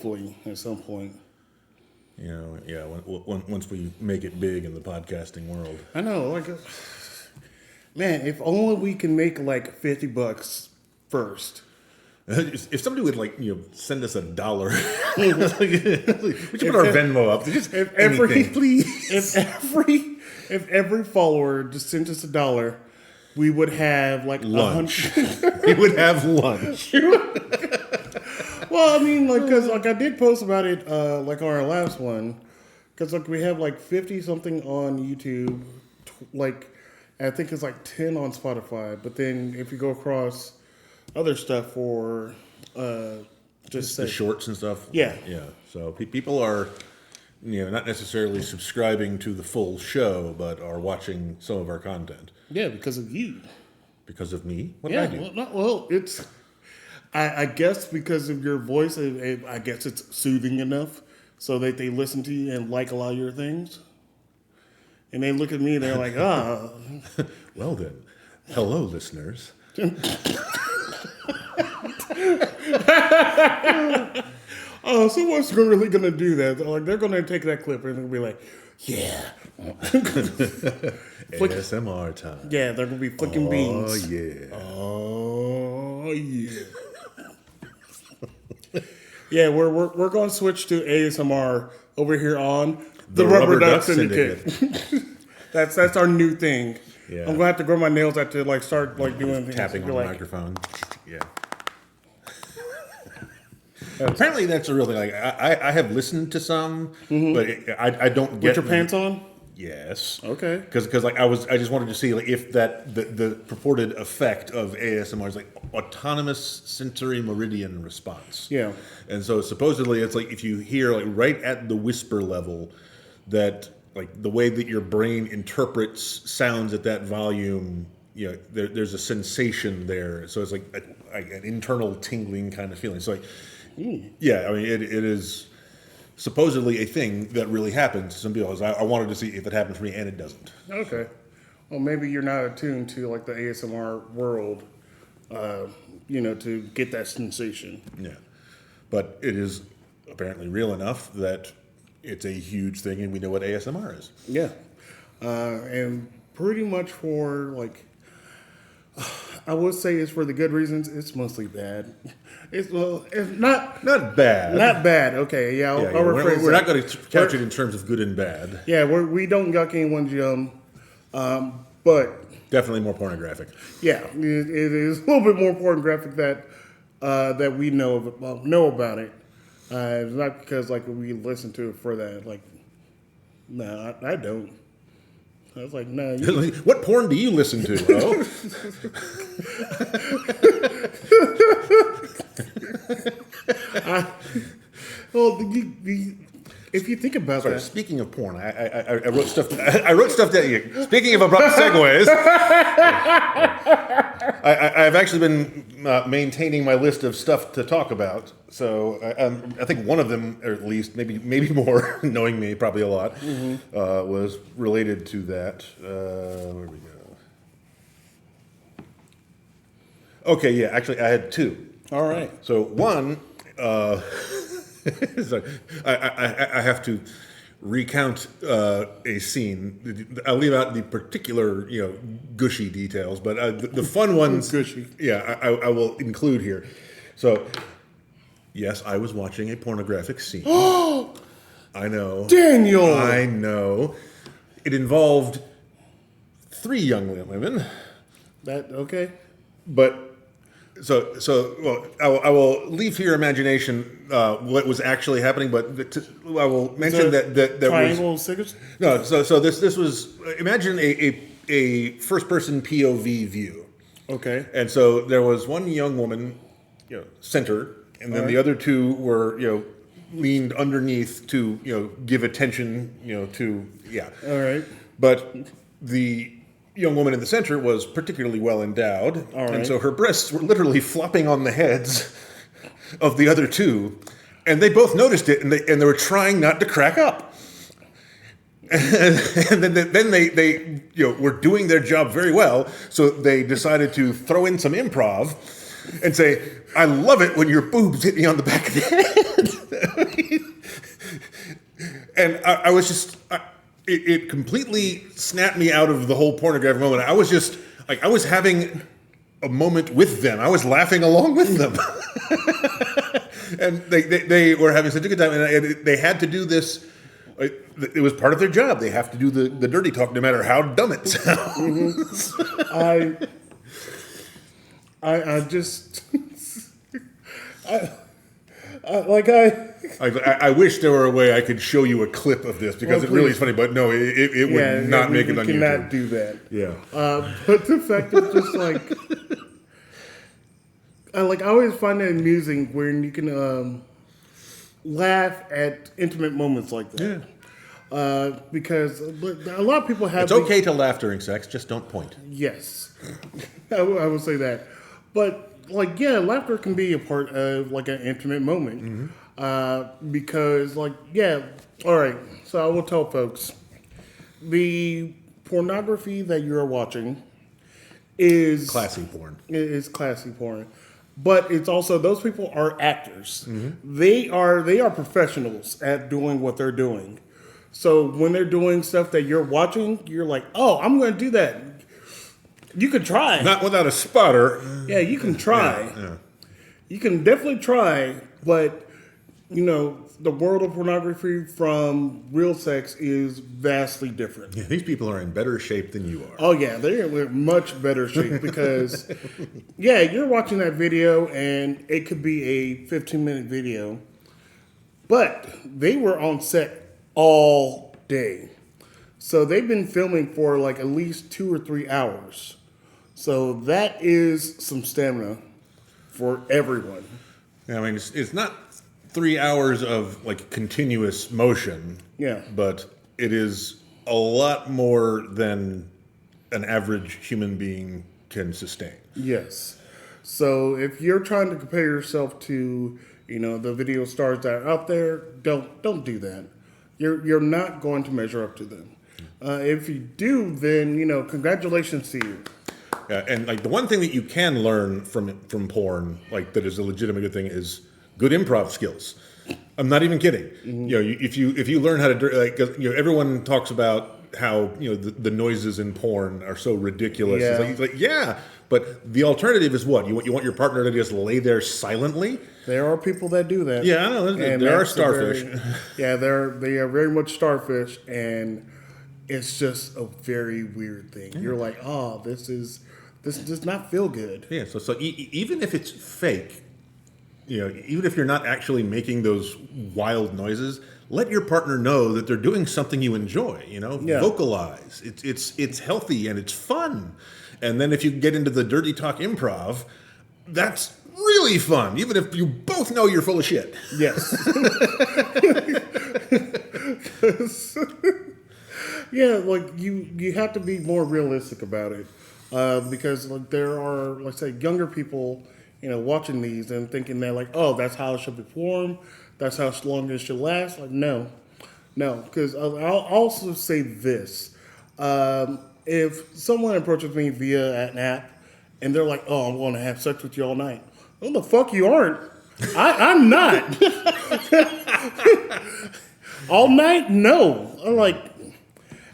hopefully at some point. Once we make it big in the podcasting world. I know, like, man, if only we can make like $50 first. If somebody would send us $1, we should put our Venmo up. Just if every follower just sent us $1, we would have like lunch. We would have lunch. Well, I mean, because I did post about it on our last one, because we have 50 something on YouTube, I think it's 10 on Spotify. But then if you go across other stuff for just the shorts and stuff. Yeah. So people are, not necessarily subscribing to the full show, but are watching some of our content. Yeah, because of you. Because of me? What did I do? Well, it's, I guess because of your voice, I guess it's soothing enough so that they listen to you and like a lot of your things. And they look at me and they're like, Well then, hello, listeners. Someone's really going to do that. They're going to take that clip and they'll be like, yeah. ASMR time. Yeah, they're going to be flicking beans. Oh, yeah. Yeah, we're going to switch to ASMR over here on the Rubber Duck Syndicate. That's our new thing. Yeah. I'm going to have to grow my nails out to start doing things. Tapping on the microphone. Yeah. Apparently that's a real thing. I have listened to some, but I don't get. With your pants on? Yes. Okay. Because I just wanted to see if that the purported effect of ASMR is autonomous sensory meridian response. Yeah. And so supposedly it's if you hear right at the whisper level that the way that your brain interprets sounds at that volume, there's a sensation there. So it's an internal tingling kind of feeling. So yeah, I mean it is supposedly a thing that really happens to some people. I wanted to see if it happened for me, and it doesn't. Okay. Well, maybe you're not attuned to the ASMR world, to get that sensation. Yeah. But it is apparently real enough that it's a huge thing, and we know what ASMR is. Yeah. And pretty much for, I would say it's for the good reasons. It's mostly bad. It's not bad. Not bad. Okay, yeah. I'll rephrase we're not going to couch it in terms of good and bad. Yeah, we don't yuck anyone's yum, but definitely more pornographic. Yeah, it is a little bit more pornographic that we know about it. It's not because we listen to it for that. No, I don't. I was no. What porn do you listen to? Oh. If you think about that. Speaking of porn, I wrote stuff. I wrote stuff down. Speaking of abrupt segues, I've actually been maintaining my list of stuff to talk about. So I think one of them, or at least maybe more, knowing me probably a lot, was related to that. Where we go? Okay, yeah. Actually, I had two. All right. So one. So I have to recount a scene. I'll leave out the particular, gushy details, but the fun ones, gushy. Yeah, I will include here. So, yes, I was watching a pornographic scene. I know, Daniel. I know. It involved 3 young women. That okay? But. So I will leave to your imagination what was actually happening, but I will mention that triangle cigarettes. No, so this was, imagine a first person POV view. Okay. And so there was one young woman, center, and then the other 2 were leaned underneath to give attention to All right. But the young woman in the center was particularly well endowed, and so her breasts were literally flopping on the heads of the other 2, and they both noticed it, and they were trying not to crack up. And then they were doing their job very well, so they decided to throw in some improv and say, "I love it when your boobs hit me on the back of the head." And I was just, it completely snapped me out of the whole pornographic moment. I was just, like, I was having a moment with them. I was laughing along with them. And they were having such a good time. And they had to do this. It was part of their job. They have to do the dirty talk no matter how dumb it sounds. I just... I wish there were a way I could show you a clip of this because it really is funny, but no, it would not make it on YouTube. We cannot do that. Yeah. But the fact is just I always find that amusing when you can laugh at intimate moments like that. Yeah. Because a lot of people have... It's okay to laugh during sex, just don't point. Yes. I would say that. But... laughter can be a part of an intimate moment, because all right. So I will tell folks, the pornography that you're watching is classy porn. Is classy porn, but it's also those people are actors. Mm-hmm. They are professionals at doing what they're doing. So when they're doing stuff that you're watching, you're like, oh, I'm going to do that. You could try. Not without a spotter. Yeah, you can try. Yeah. You can definitely try, but, the world of pornography from real sex is vastly different. Yeah, these people are in better shape than you are. Oh, yeah, they're in much better shape because, you're watching that video and it could be a 15-minute video, but they were on set all day. So they've been filming for at least 2 or 3 hours. So that is some stamina for everyone. Yeah, I mean, it's not 3 hours of continuous motion. Yeah. But it is a lot more than an average human being can sustain. Yes. So if you're trying to compare yourself to, the video stars that are out there, don't do that. You're not going to measure up to them. If you do, then, congratulations to you. Yeah, and the one thing that you can learn from porn, that is a legitimate good thing, is good improv skills. I'm not even kidding. Mm-hmm. If you learn how to everyone talks about how the noises in porn are so ridiculous. Yeah. It's but the alternative is what you want your partner to just lay there silently. There are people that do that. Yeah, I know. There are starfish. They are very much starfish, and it's just a very weird thing. You're like, oh, this does not feel good. Yeah. So even if it's fake, even if you're not actually making those wild noises, let your partner know that they're doing something you enjoy. Vocalize. It's healthy and it's fun. And then if you get into the dirty talk improv, that's really fun, even if you both know you're full of shit. Yes. Yeah, you have to be more realistic about it, because there are, let's say, younger people, watching these and thinking that oh, that's how it should be performed, that's how long it should last. No, because I'll also say this: if someone approaches me via an app and they're like, "Oh, I'm going to have sex with you all night," well, the fuck you aren't. I'm not. All night? No.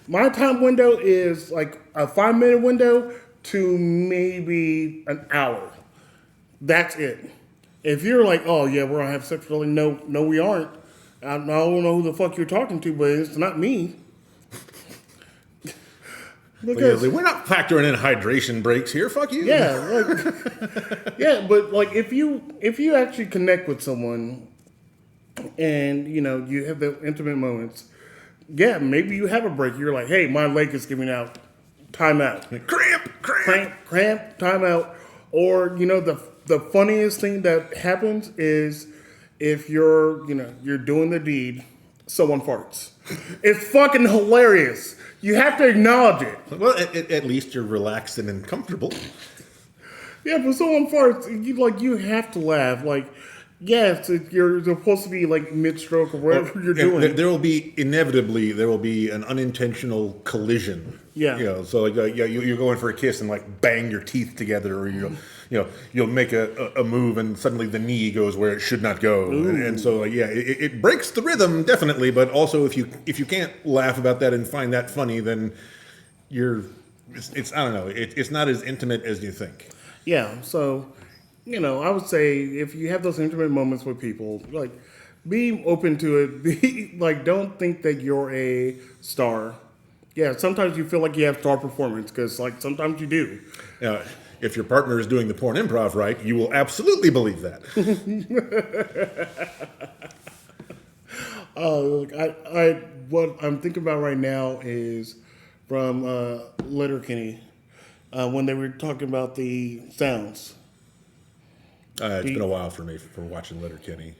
My time window is a 5-minute window to maybe an hour. That's it. If you're oh yeah, we're gonna have sex, no, we aren't. I don't know who the fuck you're talking to, but it's not me. Because we're not factoring in hydration breaks here. Fuck you. Yeah, but if you actually connect with someone, and you have the intimate moments. Yeah, maybe you have a break. You're like, hey, my leg is giving out. Time out. Cramp. Time out. Or, the funniest thing that happens is if you're doing the deed, someone farts. It's fucking hilarious. You have to acknowledge it. Well, at least you're relaxed and comfortable. Yeah, but someone farts, you have to laugh. Yeah, so you're supposed to be like mid-stroke or whatever you're doing. There will be an unintentional collision. Yeah. You know, so like you're going for a kiss and like bang your teeth together, or you'll make a move and suddenly the knee goes where it should not go, and so like it breaks the rhythm definitely. But also if you can't laugh about that and find that funny, then it's I don't know, it's not as intimate as you think. Yeah, so, I would say if you have those intimate moments with people, like, be open to it. Be like, don't think that you're a star. Yeah, sometimes you feel like you have star performance because, like, sometimes you do. If your partner is doing the porn improv right, you will absolutely believe that. What I'm thinking about right now is from Letterkenny when they were talking about the sounds. It's been a while for me for watching Letterkenny.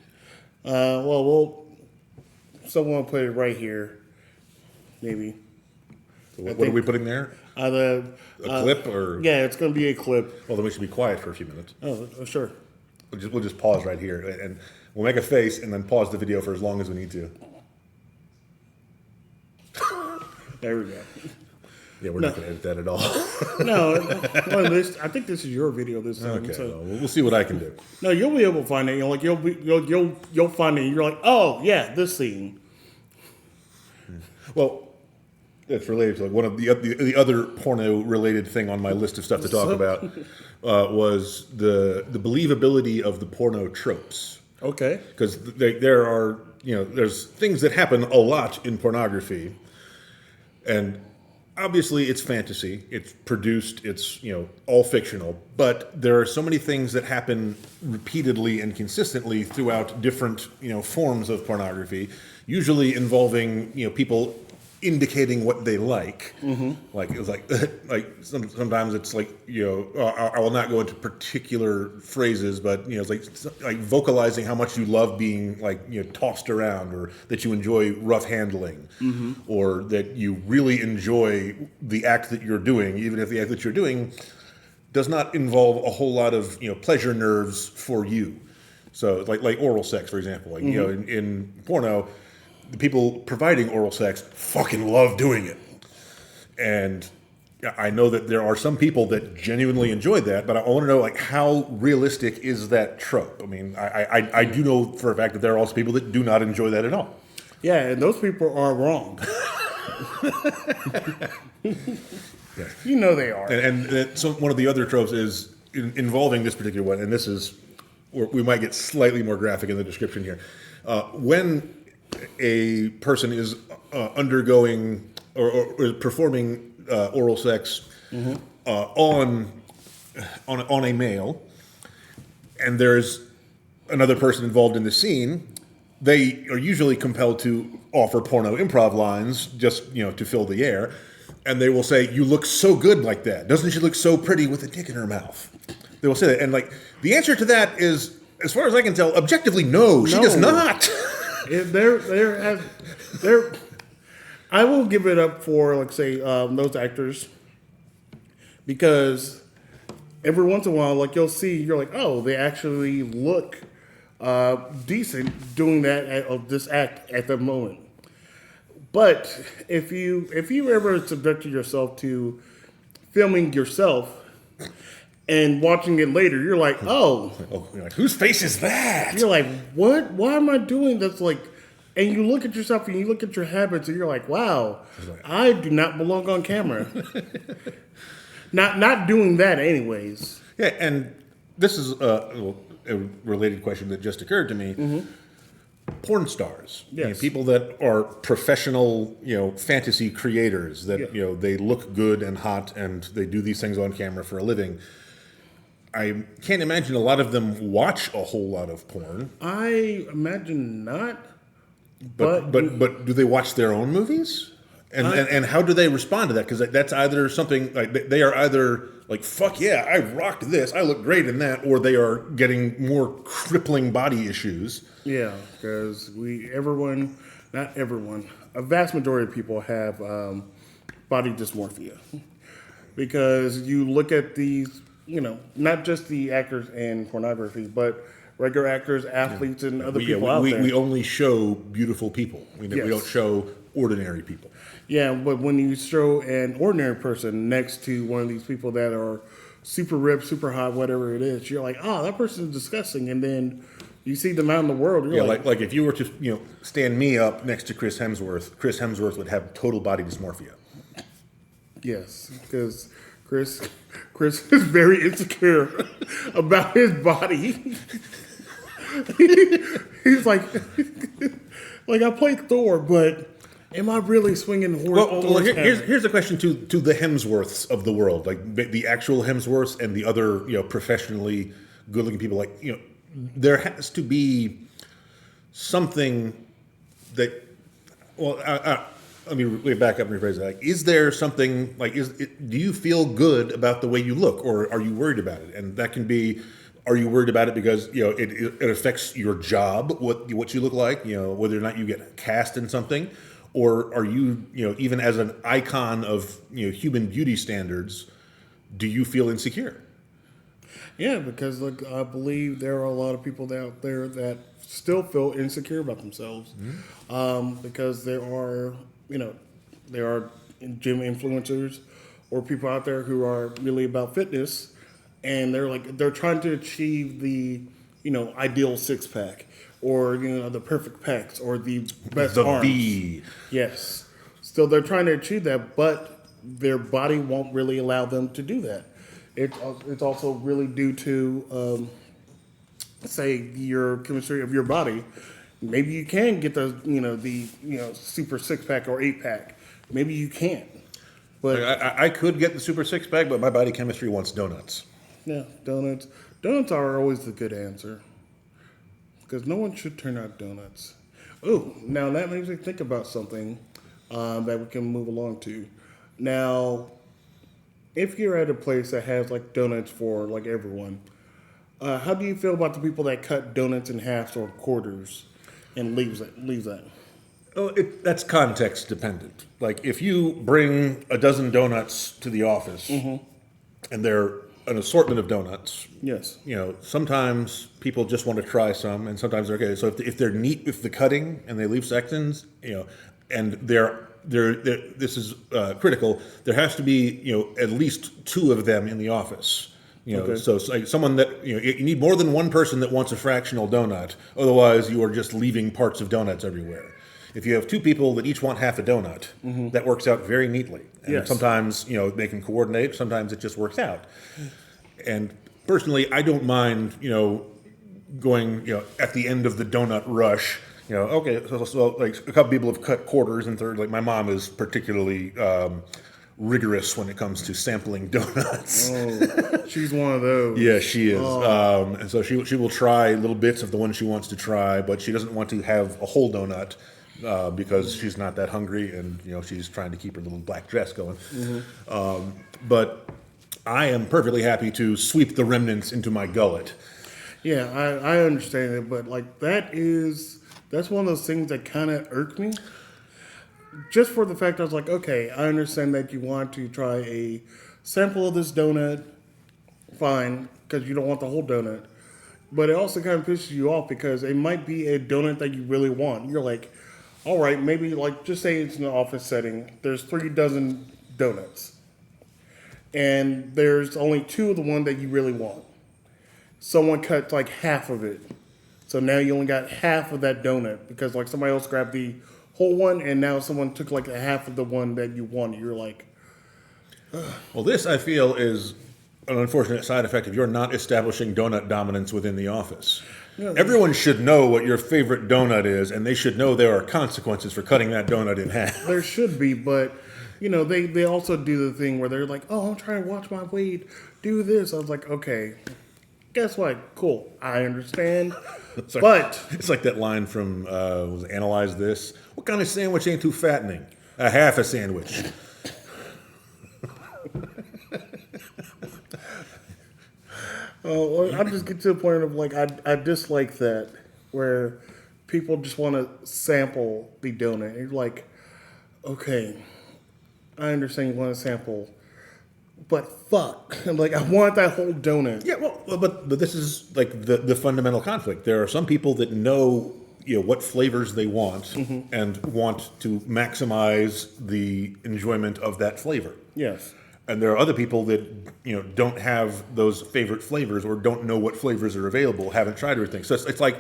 Someone put it right here, maybe. So what are we putting there? A clip or? Yeah, it's going to be a clip. Well, then we should be quiet for a few minutes. Oh, sure. We'll just pause right here, and we'll make a face, and then pause the video for as long as we need to. There we go. Yeah, we're not going to edit that at all. I think this is your video this time. Okay, so. well, we'll see what I can do. No, you'll be able to find it. You'll find it. And you're like, oh yeah, this scene. Well, it's related to like one of the other porno related thing on my list of stuff to talk about was the believability of the porno tropes. Okay. Because there are there's things that happen a lot in pornography, and obviously it's fantasy, it's produced, it's all fictional, but there are so many things that happen repeatedly and consistently throughout different forms of pornography, usually involving people indicating what they like. Mm-hmm. Like it was sometimes it's like I will not go into particular phrases, but it's like vocalizing how much you love being tossed around, or that you enjoy rough handling, mm-hmm. or that you really enjoy the act that you're doing, even if the act that you're doing does not involve a whole lot of pleasure nerves for you. So like oral sex, for example, mm-hmm. In porno, the people providing oral sex fucking love doing it. And I know that there are some people that genuinely enjoy that, but I want to know how realistic is that trope? I mean, I do know for a fact that there are also people that do not enjoy that at all. Yeah, and those people are wrong. Yeah. They are. And so one of the other tropes is involving this particular one, and this is where we might get slightly more graphic in the description here. When a person is undergoing or performing oral sex mm-hmm. On a male, and there's another person involved in the scene, they are usually compelled to offer porno improv lines just to fill the air, and they will say, "You look so good like that. Doesn't she look so pretty with a dick in her mouth?" They will say that, and the answer to that is, as far as I can tell, objectively, no, she does not. I will give it up for those actors, because every once in a while, you'll see, you're like, oh, they actually look decent doing this act at the moment. But if you ever subjected yourself to filming yourself and watching it later, you're like, oh. You're like, whose face is that? You're like, what? Why am I doing this? And you look at yourself and you look at your habits and you're like, wow, I do not belong on camera. Not doing that anyways. Yeah, and this is a related question that just occurred to me. Mm-hmm. Porn stars, yes. People that are professional, fantasy creators that, they look good and hot and they do these things on camera for a living. I can't imagine a lot of them watch a whole lot of porn. I imagine not. But do they watch their own movies? And how do they respond to that? Because that's either something they are either like, fuck yeah, I rocked this, I look great in that, or they are getting more crippling body issues. Yeah, because not everyone, a vast majority of people have body dysmorphia. Because you look at these, not just the actors in pornography, but regular actors, athletes, and other we, people out there. we only show beautiful people. We Yes. don't show ordinary people. Yeah, but when you show an ordinary person next to one of these people that are super ripped, super hot, whatever it is, you're like, oh, that person is disgusting. And then you see them out in the world. You're Yeah, like if you were to stand me up next to Chris Hemsworth would have total body dysmorphia. yes, because Chris is very insecure about his body. He's like I played Thor, but am I really swinging horse? Well, here's the question to the Hemsworths of the world, like the actual Hemsworths and the other professionally good-looking people. Like there has to be something that. Well, let me back up and rephrase that. Like, is there something do you feel good about the way you look, or are you worried about it? And that can be. Are you worried about it because it affects your job, what you look like, whether or not you get cast in something, or are you even as an icon of human beauty standards, do you feel insecure? Yeah, because I believe there are a lot of people out there that still feel insecure about themselves, because there are gym influencers or people out there who are really about fitness. And they're trying to achieve the, ideal six pack, or the perfect pecs, or the best The arms. V. Yes. So they're trying to achieve that, but their body won't really allow them to do that. It's also really due to, say, your chemistry of your body. Maybe you can get the super six pack or 8-pack. Maybe you can't. But I could get the super six pack, but my body chemistry wants donuts. yeah, donuts. Donuts are always the good answer. Because no one should turn out donuts. Oh, now that makes me think about something that we can move along to. Now, if you're at a place that has donuts for everyone, how do you feel about the people that cut donuts in halves or quarters and leaves that? Oh, that's context dependent. Like if you bring a dozen donuts to the office, and they're an assortment of donuts. Yes. Sometimes people just want to try some, and sometimes they're okay. So if they're neat with the cutting and they leave sections, and this is critical. There has to be at least two of them in the office. Okay. So it's like someone that you need more than one person that wants a fractional donut. Otherwise, you are just leaving parts of donuts everywhere. If you have two people that each want half a donut, that works out very neatly. And Yes. sometimes, they can coordinate. Sometimes it just works out. And personally, I don't mind, going, at the end of the donut rush, okay, so like a couple people have cut quarters and thirds. Like my mom is particularly rigorous when it comes to sampling donuts. Oh, she's one of those. Yeah, she is. And so she will try little bits of the one she wants to try, but she doesn't want to have a whole donut. Because she's not that hungry, and she's trying to keep her little black dress going. But I am perfectly happy to sweep the remnants into my gullet. Yeah, I understand it, but that's one of those things that kind of irk me. Just for the fact I was like, okay, I understand that you want to try a sample of this donut, fine, because you don't want the whole donut. But it also kind of pisses you off because it might be a donut that you really want. You're like, all right, maybe just say it's in an office setting. There's 3 dozen donuts. And there's only 2 of the one that you really want. Someone cut half of it. So now you only got half of that donut because somebody else grabbed the whole one and now someone took a half of the one that you wanted. You're like, ugh. Well, this I feel is an unfortunate side effect of your not establishing donut dominance within the office. Yeah, Everyone should know what your favorite donut is, and they should know there are consequences for cutting that donut in half. There should be, but they also do the thing where they're like, oh, I'm trying to watch my weight, do this. I was like, okay, guess what? Cool, I understand. But it's like that line from Analyze This. What kind of sandwich ain't too fattening? A half a sandwich. I just get to the point of I dislike that where people just want to sample the donut. You're like, okay, I understand you want to sample but fuck, like I want that whole donut. Yeah, well, but this is like the fundamental conflict. There are some people that know what flavors they want and want to maximize the enjoyment of that flavor. Yes. And there are other people that don't have those favorite flavors or don't know what flavors are available, haven't tried everything. So it's like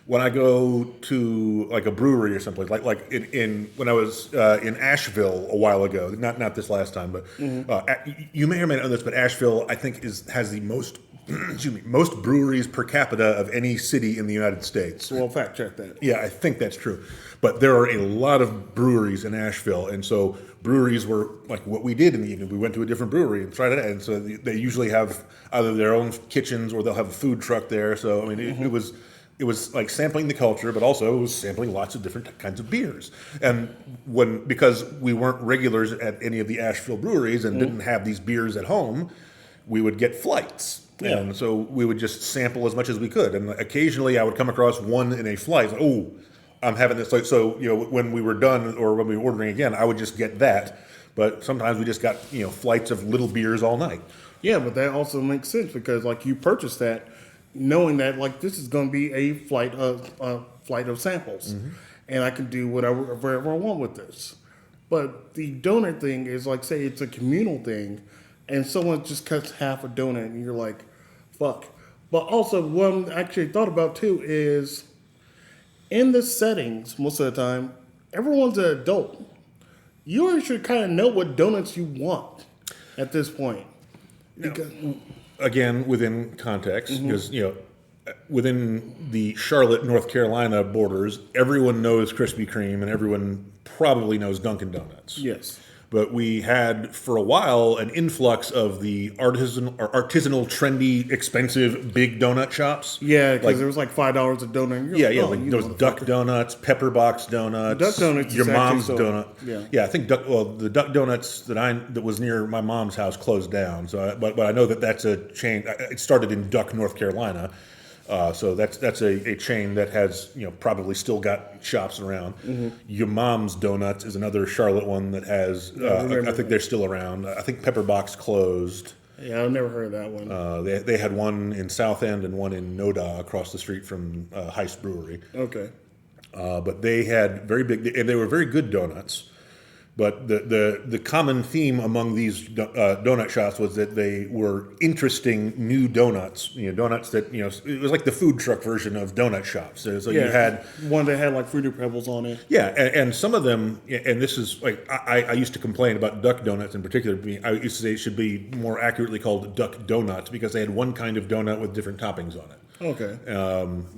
when I go to like a brewery or someplace, like in when I was in Asheville a while ago, not this last time, but you may or may not know this, but Asheville I think has the most most breweries per capita of any city in the United States. Well, fact check that. Yeah, I think that's true. But there are a lot of breweries in Asheville, and so breweries were like what we did in the evening. We went to a different brewery and tried it out, and so they usually have either their own kitchens or they'll have a food truck there. So I mean, it was like sampling the culture, but also it was sampling lots of different kinds of beers. And because we weren't regulars at any of the Asheville breweries and didn't have these beers at home, we would get flights. Yeah. And so we would just sample as much as we could. And occasionally I would come across one in a flight. Like, oh, I'm having this. So, when we were done or when we were ordering again, I would just get that. But sometimes we just got, flights of little beers all night. Yeah, but that also makes sense because like you purchased that knowing that like this is going to be a flight of samples. And I can do whatever I want with this. But the donut thing is like, say it's a communal thing and someone just cuts half a donut and you're like, fuck. But also, what I actually thought about too is in the settings, most of the time, everyone's an adult. You already should kind of know what donuts you want at this point. Because, again, within context, because, within the Charlotte, North Carolina borders, everyone knows Krispy Kreme and everyone probably knows Dunkin' Donuts. yes. But we had, for a while, an influx of the artisanal, trendy, expensive, big donut shops. Yeah, because there was like $5 a donut. And Yeah, like, like those Duck Donuts, Pepper Box Donuts, Duck Donuts your is mom's actually donut. Yeah, I think the Duck Donuts that was near my mom's house closed down. So, but I know that's a chain. It started in Duck, North Carolina. So that's a chain that has probably still got shops around. Your Mom's Donuts is another Charlotte one that has. I think they're still around. I think Pepper Box closed. Yeah, I've never heard of that one. They had one in South End and one in Noda across the street from Heist Brewery. Okay. But they had very big, and they were very good donuts. But the common theme among these donut shops was that they were interesting new donuts. Donuts that it was like the food truck version of donut shops. So you had one that had like Fruity Pebbles on it. Yeah, and some of them, and this is like I used to complain about Duck Donuts in particular. I used to say it should be more accurately called Duck Donuts because they had one kind of donut with different toppings on it. Okay.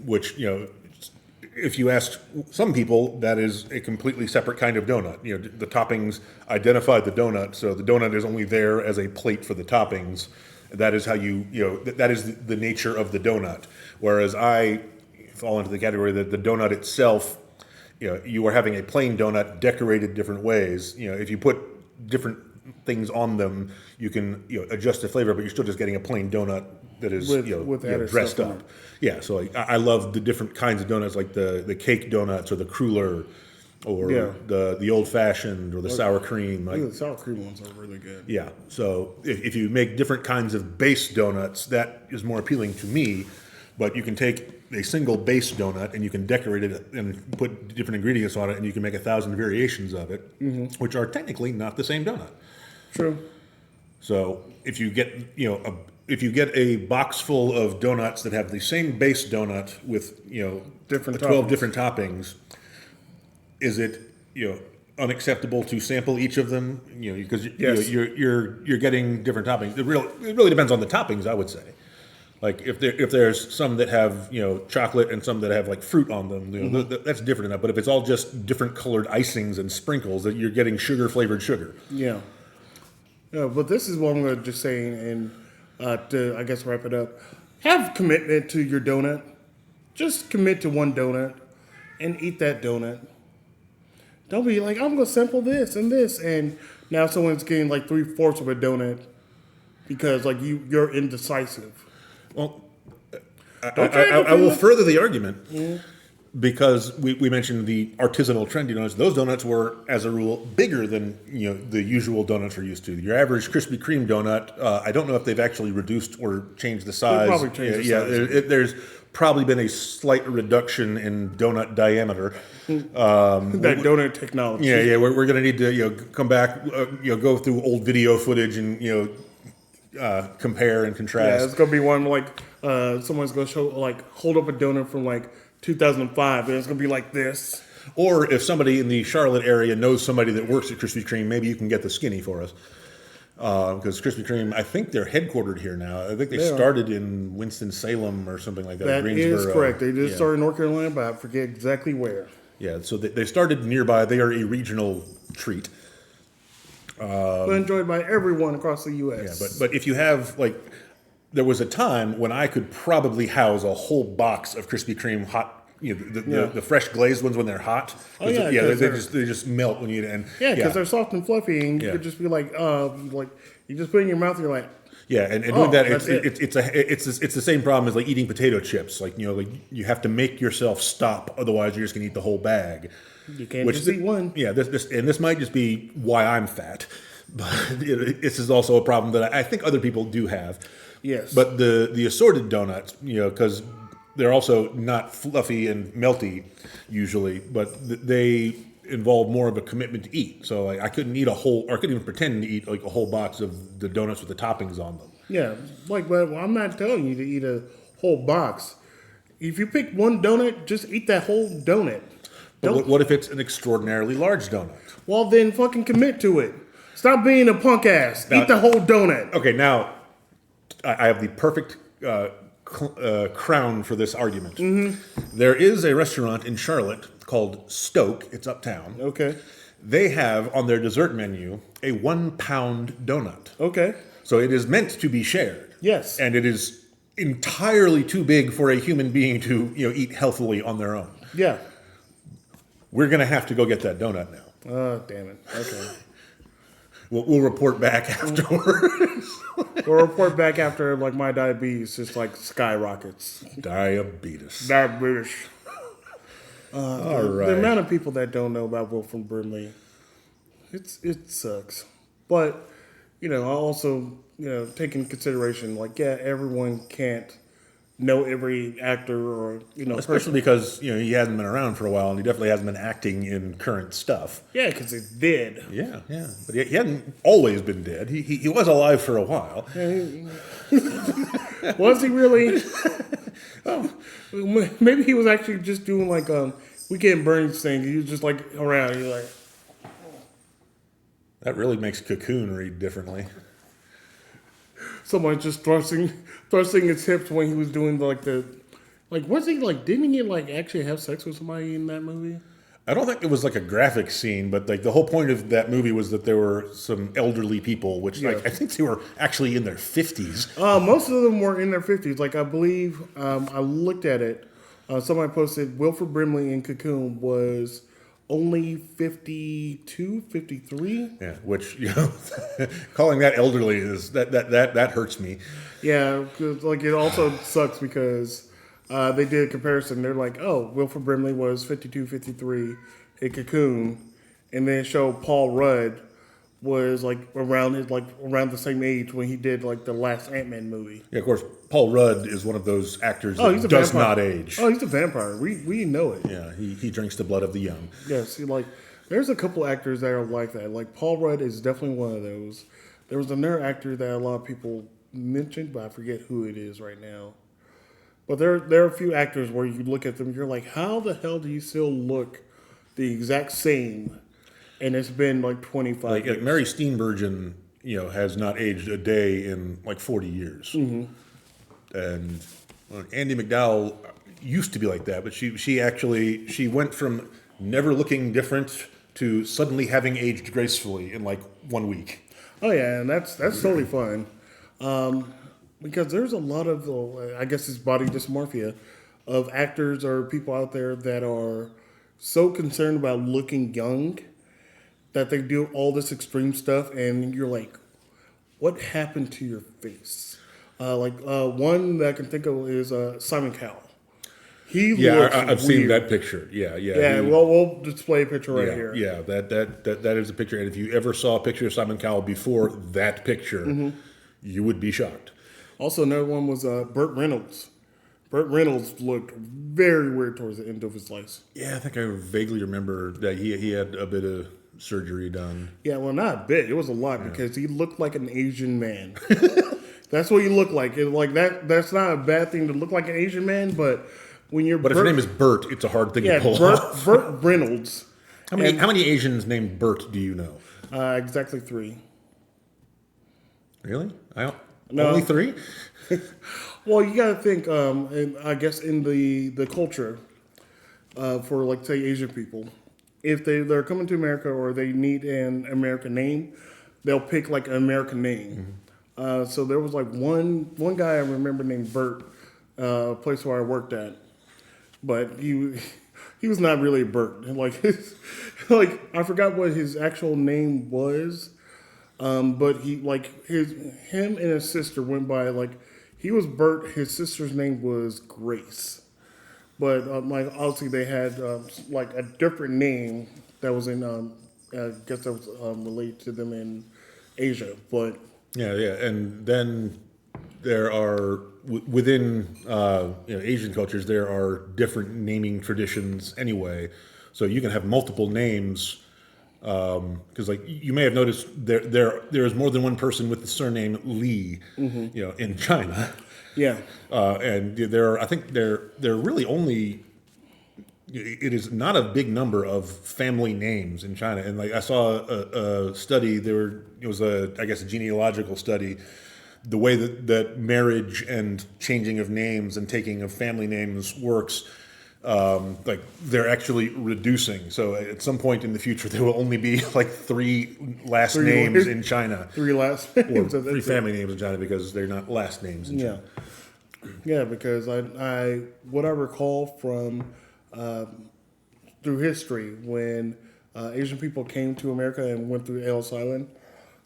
Which if you ask some people, that is a completely separate kind of donut. The toppings identify the donut, so the donut is only there as a plate for the toppings. That is how that is the nature of the donut. Whereas I fall into the category that the donut itself, you are having a plain donut decorated different ways. If you put different things on them, you can adjust the flavor, but you're still just getting a plain donut that is with dressed up. Yeah, so I love the different kinds of donuts, like the cake donuts or the cruller, or the old fashioned or the sour cream. The sour cream ones are really good. Yeah, so if you make different kinds of base donuts, that is more appealing to me. But you can take a single base donut and you can decorate it and put different ingredients on it, and you can make 1,000 variations of it, which are technically not the same donut. True. So if you get a box full of donuts that have the same base donut with 12 different toppings, is it unacceptable to sample each of them? Because you're getting different toppings. It really depends on the toppings, I would say. Like if there's some that have chocolate and some that have like fruit on them, that's different enough. But if it's all just different colored icings and sprinkles, that you're getting flavored sugar. Yeah. Yeah, but this is what I'm going to just say, and to, I guess, wrap it up. Have commitment to your donut. Just commit to one donut and eat that donut. Don't be like, I'm going to sample this and this, and now someone's getting like 3/4 of a donut because like you're indecisive. Well, I will further the argument. because we mentioned the artisanal trendy donuts. Those donuts were, as a rule, bigger than the usual donuts we're used to. Your average Krispy Kreme donut, I don't know if they've actually reduced or changed the size. They probably changed the size. There's probably been a slight reduction in donut diameter. That donut technology. Yeah. We're going to need to come back, go through old video footage and compare and contrast. Yeah, it's gonna be one like someone's gonna show hold up a donut from 2005, and it's gonna be like this. Or if somebody in the Charlotte area knows somebody that works at Krispy Kreme, maybe you can get the skinny for us. Because Krispy Kreme, I think they're headquartered here now. I think they started in Winston-Salem or something like that. That Greensboro. is correct. They did start in North Carolina, but I forget exactly where. Yeah, so they started nearby. They are a regional treat. But enjoyed by everyone across the U.S. Yeah, but if you have there was a time when I could probably house a whole box of Krispy Kreme hot, the fresh glazed ones when they're hot. Oh yeah, they just melt when you eat it. And because they're soft and fluffy, and you could just be you just put it in your mouth, and you're like. Yeah, and doing that, it's the same problem as eating potato chips. You have to make yourself stop, otherwise you're just gonna eat the whole bag. You can't just eat one. Yeah, this might just be why I'm fat, but this is also a problem that I think other people do have. Yes. But the assorted donuts, because they're also not fluffy and melty usually, but they involve more of a commitment to eat. So I couldn't eat I couldn't even pretend to eat a whole box of the donuts with the toppings on them. Yeah, but I'm not telling you to eat a whole box. If you pick one donut, just eat that whole donut. But what if it's an extraordinarily large donut? Well, then fucking commit to it. Stop being a punk ass. Eat the whole donut. Okay, now I have the perfect crown for this argument. Mm-hmm. There is a restaurant in Charlotte called Stoke. It's uptown. Okay. They have on their dessert menu a 1 pound donut. Okay. So it is meant to be shared. Yes. And it is entirely too big for a human being to eat healthily on their own. Yeah. We're going to have to go get that donut now. Oh, damn it. Okay. We'll report back afterwards. We'll report back after my diabetes just skyrockets. Diabetes. All right. The amount of people that don't know about Wilford Brimley, it sucks. But I also take into consideration everyone can't know every actor or especially because he hasn't been around for a while and he definitely hasn't been acting in current stuff. Yeah, because he's dead. Yeah, but he hadn't always been dead. He was alive for a while. Was he really? Oh, maybe he was actually just doing Weekend Burns thing. He was just around. He's like. That really makes Cocoon read differently. Someone just thrusting his hips when he was doing was he didn't he actually have sex with somebody in that movie? I don't think it was a graphic scene, but the whole point of that movie was that there were some elderly people, which I think they were actually in their 50s. Most of them were in their 50s. I believe I looked at it. Somebody posted Wilford Brimley in Cocoon was only 52, 53. Yeah, which calling that elderly is that hurts me. Yeah, because it also sucks because they did a comparison. They're Wilford Brimley was 52, 53 in Cocoon, and then show Paul Rudd was around the same age when he did the last Ant-Man movie. Yeah, of course, Paul Rudd is one of those actors that does not age. Oh, he's a vampire. We know it. Yeah, he drinks the blood of the young. Yes, there's a couple actors that are like that. Paul Rudd is definitely one of those. There was another actor that a lot of people mentioned, but I forget who it is right now. But there are a few actors where you look at them, you're like, how the hell do you still look the exact same? And it's been 25 years. Mary Steenburgen, has not aged a day in 40 years. Mm-hmm. And Andie MacDowell used to be like that, but she went from never looking different to suddenly having aged gracefully in 1 week. Oh yeah, and that's totally fine. Because there's a lot of, I guess it's body dysmorphia, of actors or people out there that are so concerned about looking young that they do all this extreme stuff, and you're like, what happened to your face? One that I can think of is Simon Cowell. He Yeah, looks I've seen weird. that picture. Yeah. Yeah, well, we'll display a picture right Yeah, here. yeah, that is a picture. And if you ever saw a picture of Simon Cowell before that picture, you would be shocked. Also, another one was Burt Reynolds. Burt Reynolds looked very weird towards the end of his life. Yeah, I think I vaguely remember that he had a bit of surgery done. Yeah, well, not a bit. It was a lot because he looked like an Asian man. That's what he looked like. Like that. That's not a bad thing to look like an Asian man, but when you're But if your name is Burt, it's a hard thing to pull off. Burt Reynolds. How many Asians named Burt do you know? Exactly 3. Really? No. Only 3? Well, you got to think. And I guess in the culture for like say Asian people, if they're coming to America or they need an American name, they'll pick like an American name. So there was like one guy I remember named Burt, place where I worked at, but he was not really Burt. Like I forgot what his actual name was, but him and his sister went by like he was Burt. His sister's name was Grace, but like obviously they had like a different name that was in I guess that was related to them in Asia, but. Yeah, and then there are within Asian cultures there are different naming traditions anyway. So you can have multiple names because like you may have noticed there is more than one person with the surname Li, in China. Yeah, and there are I think there are really only. It is not a big number of family names in China, and like I saw a study. It was I guess a genealogical study. The way that marriage and changing of names and taking of family names works, like they're actually reducing. So at some point in the future, there will only be like 3 last names in China, 3 last or names, 3 family names in China because they're not last names in China. Yeah, because what I recall from through history when Asian people came to America and went through Ellis Island.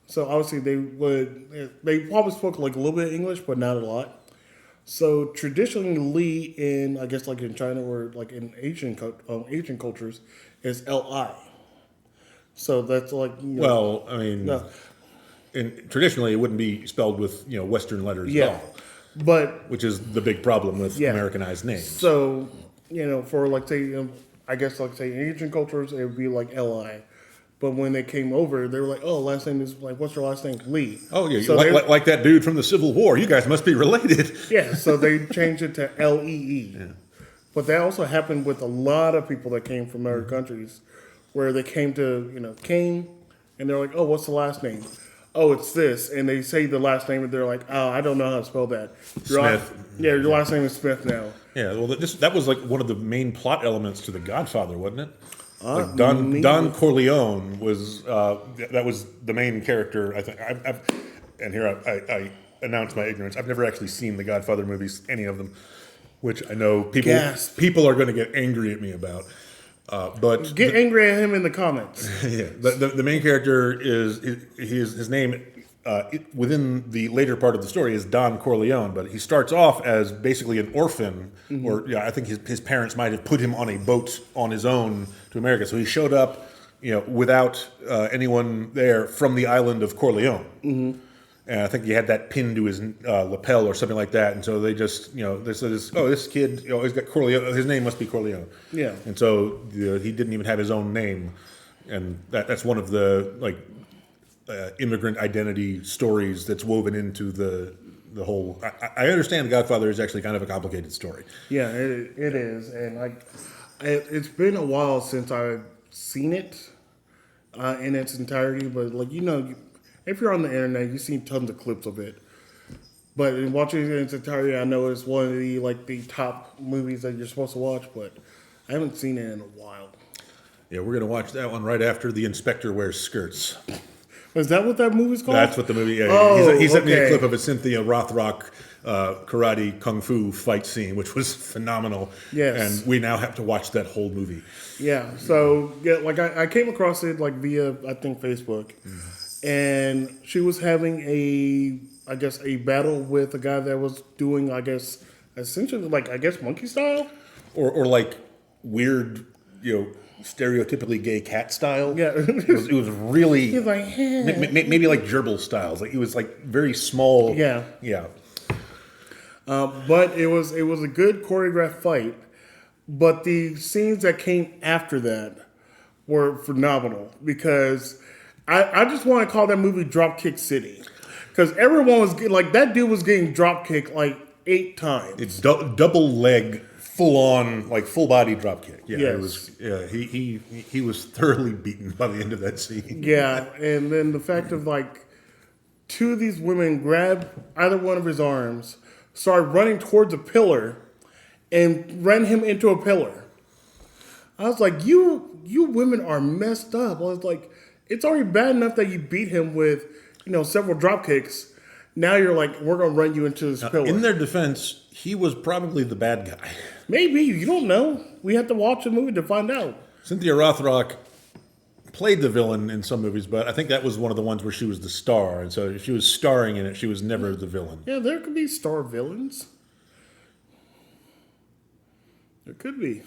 So obviously they probably spoke like a little bit of English, but not a lot. So traditionally, Li in I guess like in China or like in Asian cultures is Li. So that's like Well, I mean, and traditionally it wouldn't be spelled with Western letters at all. But Which is the big problem with Americanized names. so for like say I guess like say Asian cultures it would be like Li. But when they came over, they were like, "Oh, last name is like, what's your last name? Lee." Oh yeah, so like that dude from the Civil War. You guys must be related. Yeah, so they changed it to Lee. Yeah. But that also happened with a lot of people that came from other countries, where they came and they're like, "Oh, what's the last name?" "Oh, it's this," and they say the last name, and they're like, "Oh, I don't know how to spell that." Smith. Your last name is Smith now. Yeah, well, that was like one of the main plot elements to The Godfather, wasn't it? Like Don Corleone was that was the main character. I think. And here I announce my ignorance. I've never actually seen the Godfather movies, any of them, which I know people are going to get angry at me about. But get angry at him in the comments. Yeah, the main character is his name. Within the later part of the story is Don Corleone, but he starts off as basically an orphan, or I think his parents might have put him on a boat on his own to America. So he showed up, without anyone there from the island of Corleone, and I think he had that pinned to his lapel or something like that. And so they just, they said, this kid, he's got Corleone. His name must be Corleone. Yeah. And so he didn't even have his own name, and that's one of the immigrant identity stories that's woven into the whole. I understand The Godfather is actually kind of a complicated story. Yeah, it is, and it's been a while since I've seen it in its entirety. But if you're on the internet, you've seen tons of clips of it. But in watching it in its entirety, I know it's one of the top movies that you're supposed to watch, but I haven't seen it in a while. Yeah, we're gonna watch that one right after The Inspector Wears Skirts. Is that what that movie's called? That's what the movie. Yeah, he sent me a clip of a Cynthia Rothrock karate kung fu fight scene, which was phenomenal. Yes, and we now have to watch that whole movie. Yeah. So I came across it via I think Facebook, and she was having a battle with a guy that was doing essentially monkey style. or like weird, stereotypically gay cat style. Yeah. It was really He's like, maybe like gerbil styles. Like it was like very small. Yeah. Yeah. But it was a good choreographed fight. But the scenes that came after that were phenomenal because I just want to call that movie Dropkick City because everyone was like that dude was getting drop kicked like 8 times. It's double leg, full on, like full body drop kick. Yeah, Yes. it was. Yeah, he was thoroughly beaten by the end of that scene. Yeah, and then the fact of like 2 of these women grabbed either one of his arms, started running towards a pillar, and ran him into a pillar. I was like, you women are messed up. I was like, it's already bad enough that you beat him with, several drop kicks. Now you're like, we're gonna run you into this pillar. In their defense, he was probably the bad guy. Maybe, you don't know. We have to watch the movie to find out. Cynthia Rothrock played the villain in some movies, but I think that was one of the ones where she was the star, and so if she was starring in it, she was never the villain. Yeah, there could be star villains. There could be.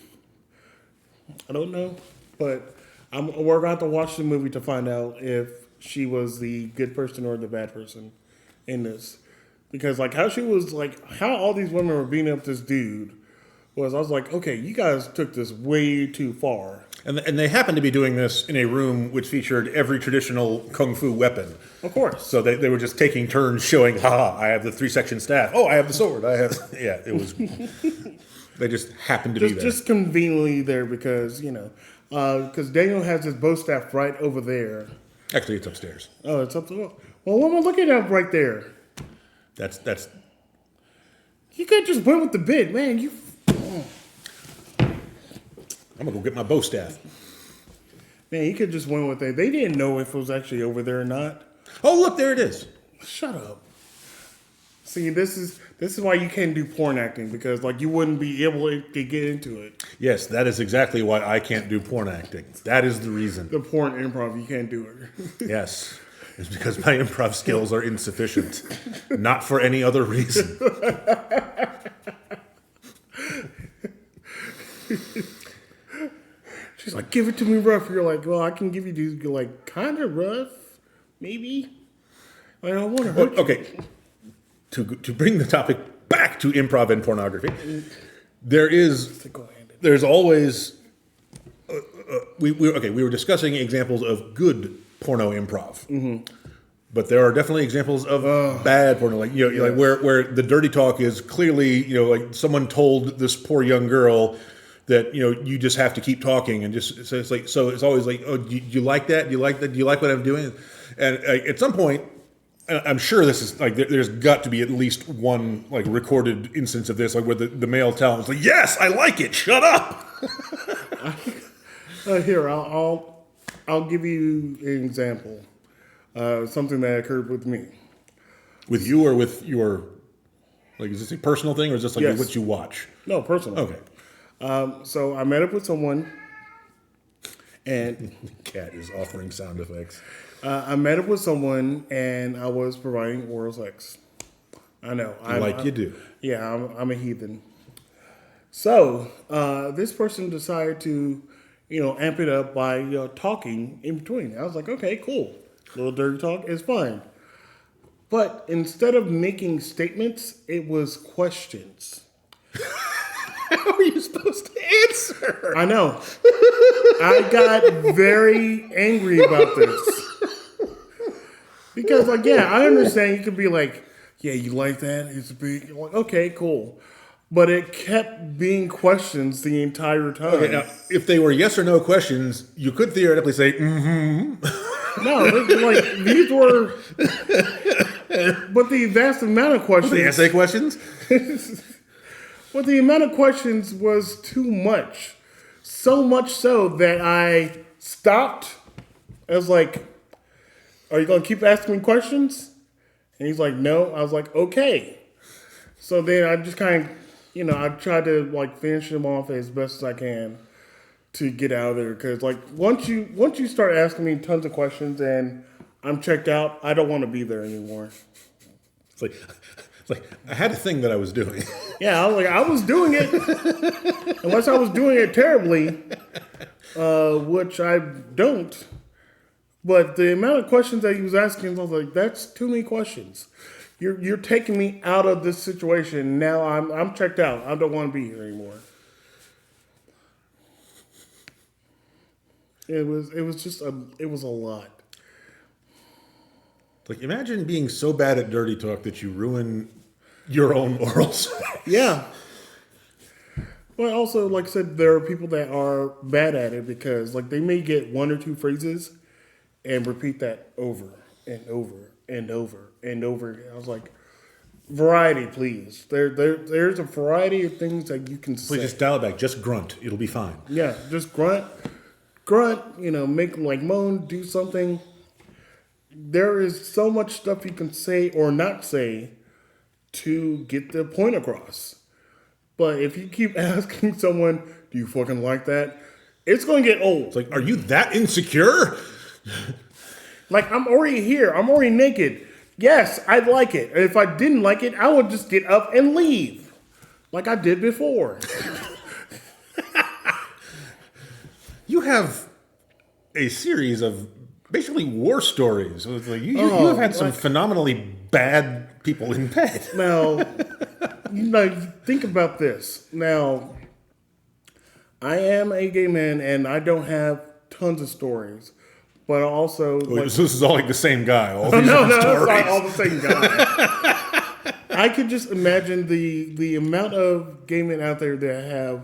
I don't know, but we're going to have to watch the movie to find out if she was the good person or the bad person in this. Because like how all these women were beating up this dude I was like, okay, you guys took this way too far. And they happened to be doing this in a room which featured every traditional kung fu weapon. Of course. So they were just taking turns showing, I have the 3-section staff. Oh, I have the sword. It was, they just happened to be there. Just conveniently there because, because Daniel has his bow staff right over there. Actually, it's upstairs. Oh, it's up to, well, what am I looking at right there? That's. You could just went with the bid, man. I'm going to go get my bow staff. Man, you could just went with it. They didn't know if it was actually over there or not. Oh, look, there it is. Shut up. See, this is why you can't do porn acting, because like you wouldn't be able to get into it. Yes, that is exactly why I can't do porn acting. That is the reason. The porn improv, you can't do it. Yes. It's because my improv skills are insufficient. Not for any other reason. She's like, give it to me rough. You're like, well, I can give you these, like, kind of rough, maybe. I don't want to hurt you. Okay. To bring the topic back to improv and pornography, there's always we were discussing examples of good porno improv, but there are definitely examples of bad porno, like like where the dirty talk is clearly like someone told this poor young girl that you just have to keep talking, and just so it's always like, oh, do you like that? Do you like that? Do you like what I'm doing? And at some point, I'm sure this is like there's got to be at least one like recorded instance of this, like where the male talent was like, yes, I like it. Shut up. Here, I'll give you an example. Something that occurred with me. With you or with your, like, is this a personal thing or is this like what you watch? No, personal. Okay. So I met up with someone, and Cat is offering sound effects. I met up with someone, and I was providing oral sex. I know. You do. Yeah, I'm a heathen. So this person decided to, amp it up by talking in between. I was like, okay, cool. A little dirty talk is fine. But instead of making statements, it was questions. How are you supposed to answer? I know. I got very angry about this. Because, I understand you could be like, yeah, you like that? It's big. Like, okay, cool. But it kept being questions the entire time. Okay, now, if they were yes or no questions, you could theoretically say, mm-hmm. No, these were... But the vast amount of questions... Were they essay questions? But the amount of questions was too much. So much so that I stopped. I was like, are you going to keep asking me questions? And he's like, no. I was like, okay. So then I just kind of, I tried to finish him off as best as I can to get out of there. Because once you start asking me tons of questions and I'm checked out, I don't want to be there anymore. It's like, It's like, I had a thing that I was doing. Yeah, I was doing it. Unless I was doing it terribly, which I don't. But the amount of questions that he was asking, I was like, that's too many questions. You're taking me out of this situation. Now I'm checked out. I don't want to be here anymore. It was a lot. Like, imagine being so bad at dirty talk that you ruin your own oral sex. Yeah. But also, like I said, there are people that are bad at it because, like, they may get one or two phrases and repeat that over and over and over and over again. I was like, variety, please. There's a variety of things that you can say. Please just dial it back. Just grunt. It'll be fine. Yeah, just grunt, make like moan, do something. There is so much stuff you can say or not say to get the point across. But if you keep asking someone, do you fucking like that? It's going to get old. It's like, are you that insecure? Like, I'm already here. I'm already naked. Yes, I'd like it. And if I didn't like it, I would just get up and leave. Like I did before. You have a series of basically war stories. It's like you have had some phenomenally bad people in bed. Now, think about this. Now, I am a gay man, and I don't have tons of stories. But also... So this is all like the same guy. All these no, stories. it's not all the same guy. I could just imagine the amount of gay men out there that have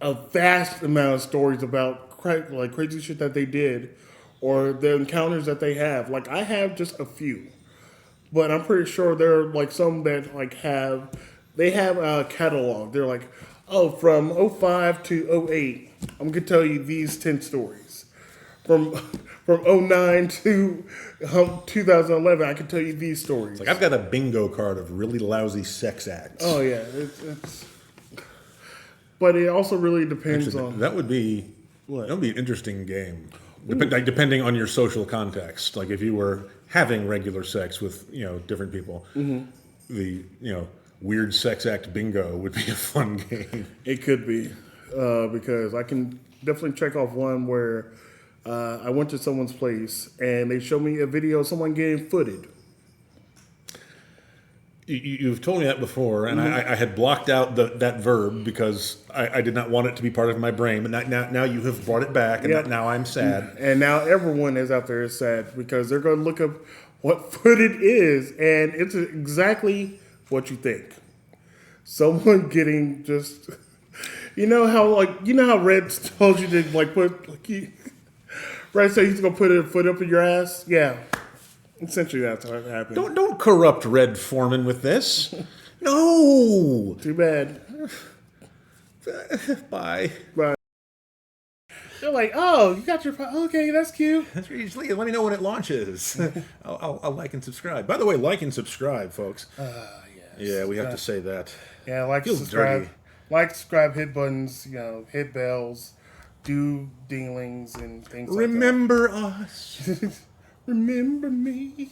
a vast amount of stories about crazy shit that they did or the encounters that they have. Like, I have just a few. But I'm pretty sure there are, like, some that, like, have a catalog. They're like, oh, from 05 to 08, I'm going to tell you these 10 stories. From 09 to 2011, I can tell you these stories. It's like, I've got a bingo card of really lousy sex acts. Oh, yeah. It's but it also really depends Actually, on... That would be an interesting game. Depending on your social context. Like, if you were having regular sex with, different people, the, weird sex act bingo would be a fun game. It could be. Because I can definitely check off one where I went to someone's place and they showed me a video of someone getting footed. You've told me that before, and I had blocked out that verb because I did not want it to be part of my brain. But now you have brought it back, and now I'm sad. And now everyone is out there is sad because they're going to look up what footed is, and it's exactly what you think. Someone getting just, how Red told you to put Red said he's gonna put a foot up in your ass. Yeah. Essentially, that's how it happened. Don't corrupt Red Foreman with this. No. Too bad. Bye. Bye. They're like, oh, you got your... Okay, that's cute. That's usually. Let me know when it launches. I'll like and subscribe. By the way, like and subscribe, folks. Yes. Yeah, we have to say that. Yeah, like, Feels subscribe. dirty. Like, subscribe, hit buttons, hit bells, do dinglings and things Remember us. Remember me.